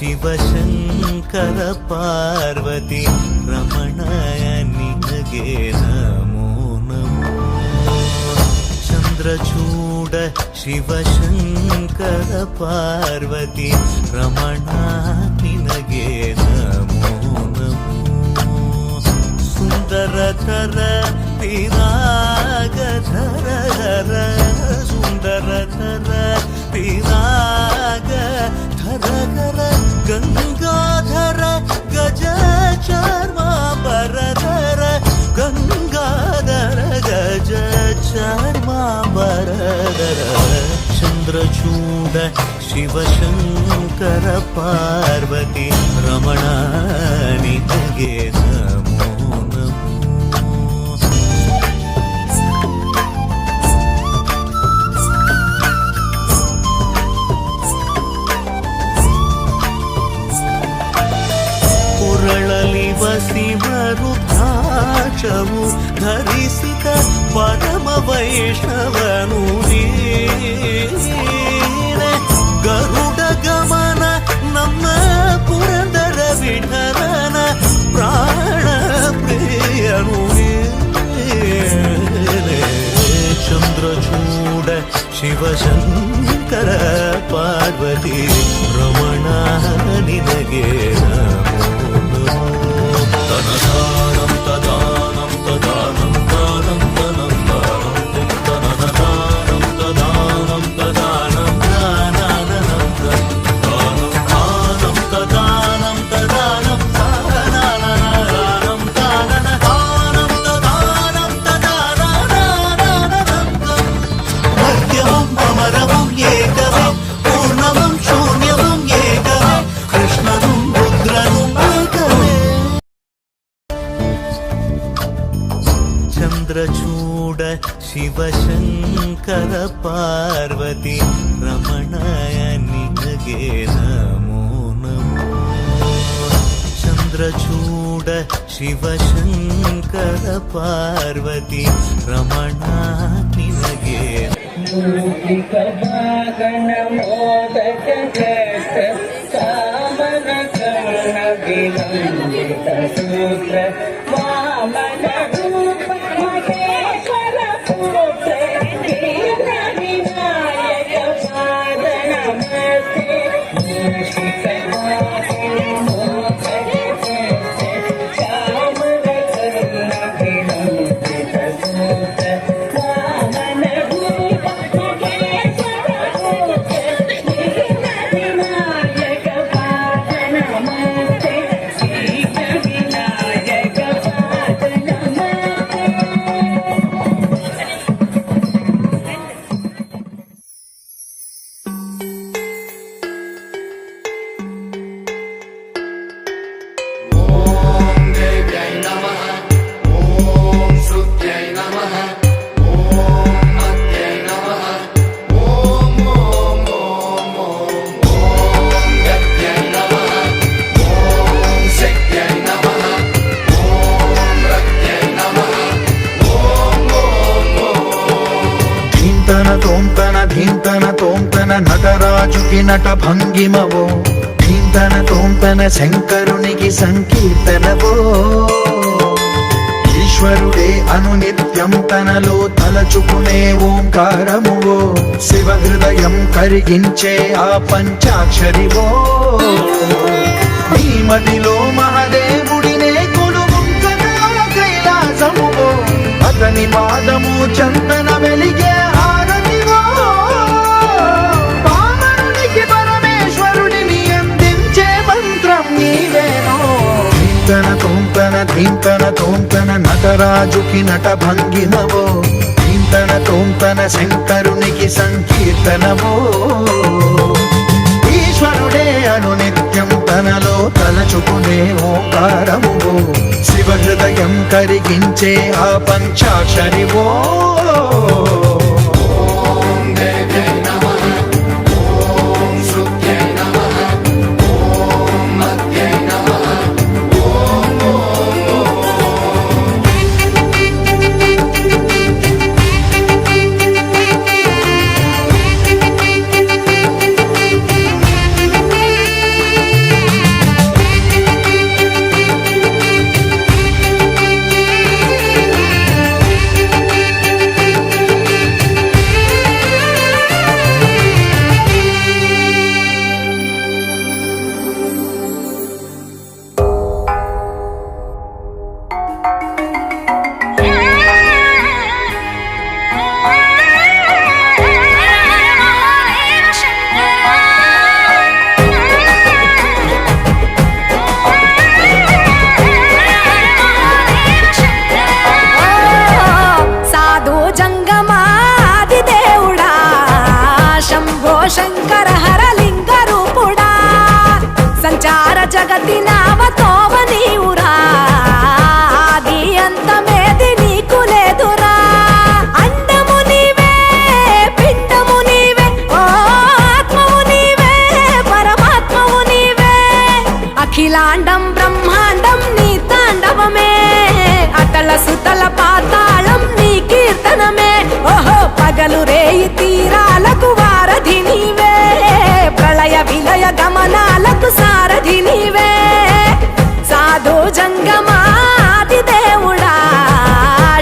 ಶಿವಶಂಕರ ಪಾರ್ವತಿ ರಮಣಯ ನಿನಗೆ ನಮೋ ನಮೋ. ಚಂದ್ರಚೂಡ ಶಿವಶಂಕರ ಪಾರ್ವತಿ ರಮಣ ನಿನಗೆ ನಮೋ ನಮೋ. ಸುಂದರತರ ಪಿರಾಗಧರ ಹರ ಸುಂದರತರ ಪಿರಾಗಧರ ಗಂಗಾಧರ ಗಜ ಚರ್ಮಾಂಬರಧರ ಗಂಗಾಧರ ಗಜ ಚರ್ಮಾಂಬರಧರ. ಚಂದ್ರಚೂಡ ಶಿವಶಂಕರ ಪಾರ್ವತಿ ರಮಣ ನಿನಗೆ ನಮೋ ನಮೋ. ಕೊರಳಲಿ ವಸಿಮರುದ್ರಾಕ್ಷವು ಧರಿಸಿದ ಪರಮ ವೈಷ್ಣವನು ನೀನೆ. ಗರುಡ ಗಮನ ನಮ್ಮ ಪುರಂದರ ವಿಠಲನ ಪ್ರಾಣ ಪ್ರಿಯನು ನೀನೆ. ಚಂದ್ರಚೂಡ ಶಿವಶಂಕರ ಪಾರ್ವತಿ ರಮಣ ನಿನಗೆ ನಮೋ ನಮೋ. ತನದಾನಂ ತದಾನಂ ತದಾನಂ ದಾನಂ ತನಂ ದಾನಂ ತನದಾನಂ ತದಾನಂ ತದಾನಂ ದಾನಂ ದಾನಂ ದಾನಂ ತದಾನಂ ತದಾನಂ ದಾನಂ ದಾನಂ ತದಾನಂ ತದಾನಂ ಮಧ್ಯಮಂ ಅಮರಮಂ ಏಕವೇ ಪೂರ್ಣಮಂ ಶೂನ್ಯಮಂ ಏಕವೇ ಕೃಷ್ಣನು ರುದ್ರನು ಏಕವೇ. ಚಂದ್ರಚೂಡ ಶಿವಶಂಕರ ಪಾರ್ವತಿ ರಮಣಯ ನಿನಗೆ ನಮೋ ನಮೋ. ಚಂದ್ರಚೂಡ ಶಿವಶಂಕರ ಪಾರ್ವತಿ ರಮಣ ನಿನಗೆ. ಧೀಂತನ ತೋಂತನ ನಟರಾಜುకి నట భంగిమవో. ధీంతన తోంతన శంకరునికి సంకీర్తనవో. ఈశ్వరుడే అనునిత్యం తనలో తలచుకునే ఓంకారమువో. శివ హృదయం కరిగించే ఆ పంచాక్షరివో. నీ మదిలో మహాదేవుడినే కొలువుంకగా కైలాసమువో. అతని పాదము చందన వెలిగే హారతివో. పామరునికి పరమేశ్వరుడిని అందించే మంత్రం నీవేనో. ధీంతన తోంతన నటరాజుకి నట భంగిమవో. ధీంతన తోంతన శంకరునికి సంకీర్తనవో. ఈశ్వరుడే అనునిత్యం తనలో తలచుకునే ఓంకారమువో. శివ హృదయం కరిగించే ఆ పంచాక్షరివో. జగతినావతోవ నీవురా ఆది అంతమేది నీకు లేదురా అండము నీవే పిండము నీవే ఓ ఆత్మవు నీవే పరమాత్మవు నీవే అఖిలాండం బ్రహ్మాండం నీ తాండవమే అతల సుతల పాతాళం నీ కీర్తనమే ఓహో పగలు రేయి తీరాలకు వారధి నీవే ప్రళయ విలయ గమనాలకు సారథి నీవే సాధు జంగమాది దేవుడా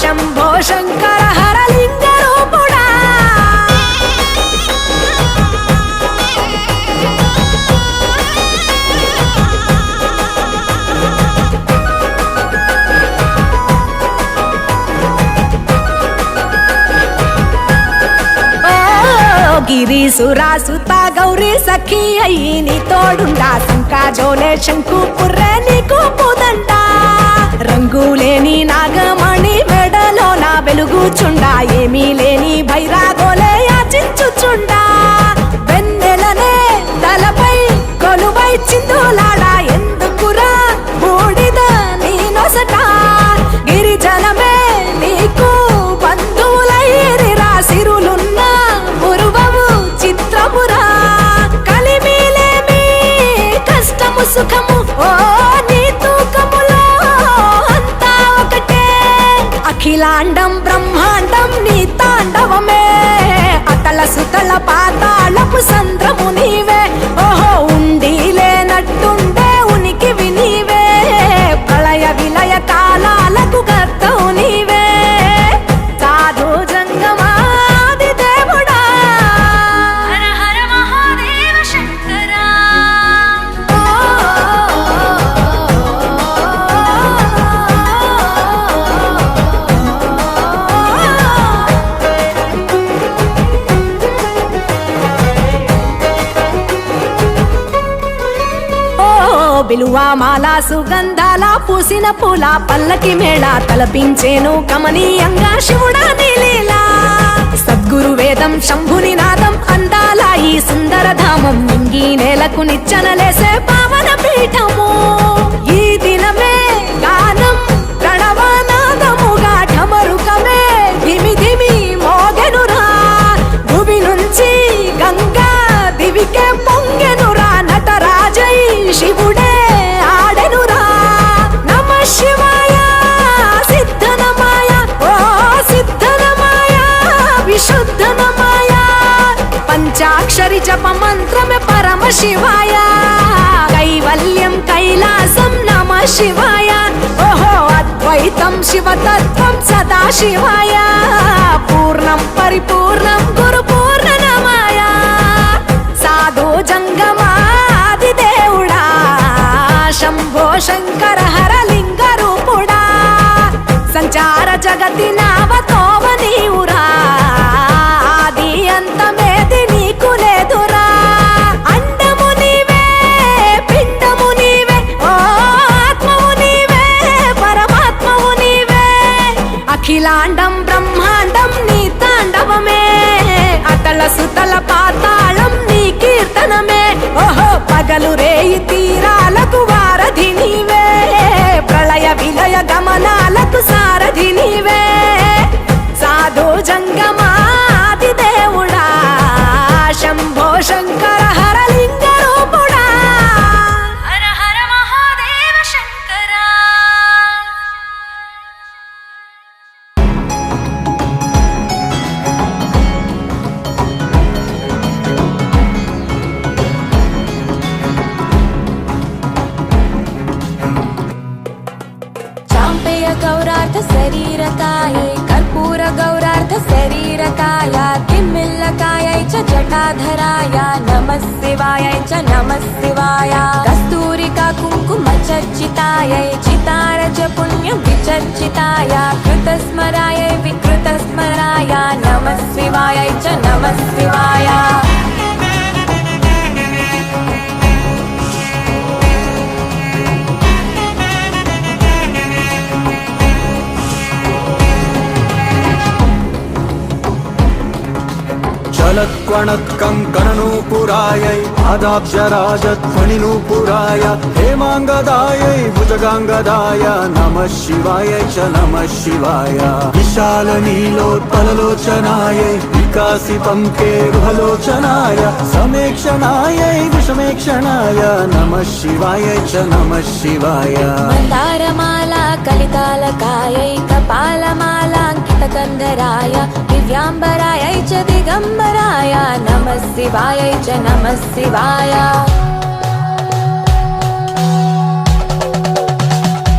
శంభో శంకర హరలింగ రూపుడా గిరీసురాసుత గౌరీ సఖీ అయ్యి నీ తోడుండా సంకాజోలే శంకు పుర్రే నీకు పుదండా రంగులేని నాగమణి మెడలో నా వెలుగుచుండా ఏమీ లేని భైరాగోలే యాచించుచుండా వెన్నెలనే తలపై కొలువై చిందులాడా ఎందుకురా బూడిద నీ నొసట గిరిజనమే నీకు బంధువులైరిరా సిరులున్న మురువవు చిత్రపురా కలిమిలేమి కష్టము సుఖము ఓ నీ తూకములో అంతా ఒకటే అఖిలాండం బ్రహ్మాండం నీ తాండవమే అతల సుతల పాతాళపు సంద్రము నీవే ఓహో ఉండి లేనట్టుండే ఉనికివి నీవే ప్రళయ విలయ కాలాలకు కర్తవు నీవే సాధు జంగమాది దేవుడా హర హర మహాదేవ శంకర బిలువా మాల సుగంధాల పూసిన పూల పల్లకి మేళ తలపించేను కమనీయంగా శివుడా నీలీలా సద్గురు వేదం శంభుని నాదం అందాల ఈ సుందర ధామం నింగి నేలకు నిచ్చనలేసే పావన పీఠము ఈ దినమే గానం ప్రణవనాదముగా ఢమరుకమే ధిమి ధిమి మోగెనురా భూమి నుంచి గంగా దివికే పొంగెనురా నటరాజై శివుడే ఆడెనురా నమ శివాయ సిద్ధనమాయ ఓ సిద్ధనమాయ విశుద్ధనమాయ పంచాక్షరి జప మంత్రమే పరమ శివాయ కైవల్యం కైలాసం నమ శివాయ ఓహో అద్వైతం శివతత్వం సదా శివాయ పూర్ణం పరిపూర్ణం గురు పూర్ణనమాయ సాధు జంగమాది దేవుడా శంభో శంకర హరలింగ రూపుడా సంచార జగతి నావతోవ నీవురా ఆది అంతమేది నీకు లేదురా అండము నీవే పిండము నీవే ఓ ఆత్మవు నీవే పరమాత్మవు నీవే అఖిలాండం బ్రహ్మాండం నీ తాండవమే అతల సుతల పాతాళం నీ కీర్తనమే ఓహో పగలు రేయి తీరాలకు వారధి నీవే ప్రళయ విలయ గమనాలకు సారథి నీవే సాధు జంగమాది దేవుడా శంభో శంకర హరలింగ రూపుడా హర హర మహాదేవ శంకర चाम्पेय गौरार्थ शरीरकाये कर्पूर गौरार्थ शरीरकाय किम्मिल्लकायै च जटाधराय नमः शिवायै च नमः शिवाय कस्तूरिका कुङ्कुम चर्चितायै चितारज पुण्यं विचर्चिताय कृतस्मराय विकृतस्मराय नमः शिवायै च नमः शिवाय ललत्क्वणत्कङ्कणनूपुरायै पादाब्जराजध्वनिनूपुराय हेमाङ्गदायै भुजगाङ्गदाय नमः शिवायै च नमः शिवाय विशालनीलोत्पललोचनायै विकासिपङ्के गृहलोचनाय समेक्षणायै विषमेक्षणाय नमः शिवायै च नमः शिवाय मन्दारमाला कलितालकायै कपालमालाङ्कितकन्धराय दिव्याम्बरायै च दिगम्बराय नमः शिवायै च नमः शिवाय